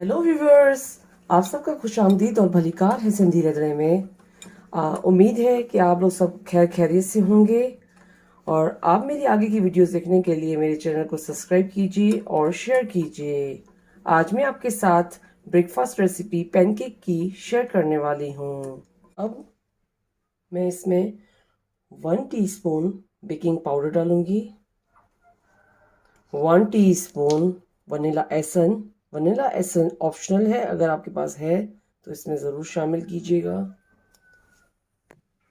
Hello viewers, आप सबका खुश आमदीद और भलीकार है जिंदगी रजने में। उम्मीद है कि आप लोग सब खैर खैरियत से होंगे और आप मेरी आगे की वीडियोस देखने के लिए मेरे चैनल को सब्सक्राइब कीजिए और शेयर कीजिए। आज मैं आपके साथ ब्रेकफास्ट रेसिपी पैनकेक की शेयर करने वाली हूँ। अब मैं इसमें 1 टीस्पून बेकिंग पाउडर डालूंगी, 1 टीस्पून वनीला एसेंस ऑप्शनल है, अगर आपके पास है तो इसमें ज़रूर शामिल कीजिएगा।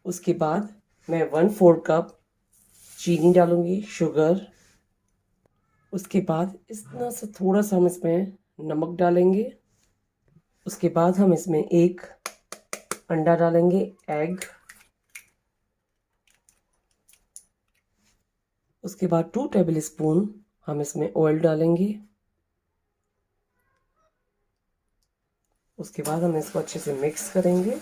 उसके बाद मैं 1/4 कप चीनी डालूंगी, शुगर। उसके बाद इतना सा थोड़ा सा हम इसमें नमक डालेंगे। उसके बाद हम इसमें एक अंडा डालेंगे, एग। उसके बाद 2 टेबल स्पून हम इसमें ऑयल डालेंगे। उसके बाद हम इसको अच्छे से मिक्स करेंगे।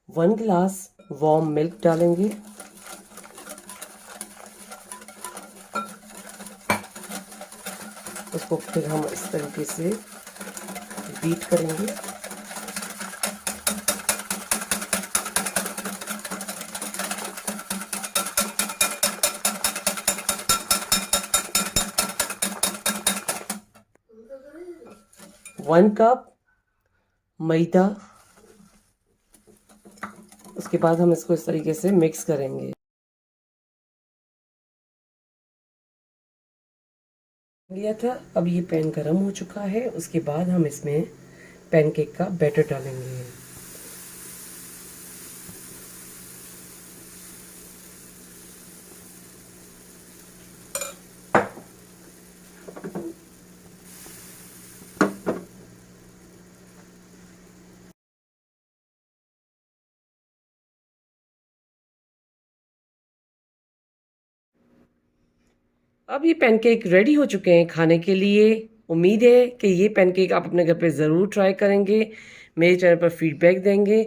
वन ग्लास वार्म मिल्क डालेंगे। उसको फिर हम इस तरीके से बीट करेंगे। वन कप मैदा। उसके बाद हम इसको इस तरीके से मिक्स करेंगे। लिया था। अब ये पैन गरम हो चुका है। उसके बाद हम इसमें पैनकेक का बैटर डालेंगे। अब ये पैनकेक रेडी हो चुके हैं खाने के लिए। उम्मीद है कि ये पैनकेक आप अपने घर पे ज़रूर ट्राई करेंगे, मेरे चैनल पर फीडबैक देंगे।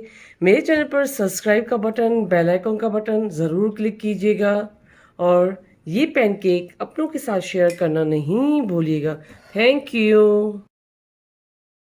मेरे चैनल पर सब्सक्राइब का बटन, बेल आइकन का बटन ज़रूर क्लिक कीजिएगा और ये पैनकेक अपनों के साथ शेयर करना नहीं भूलिएगा। Thank you.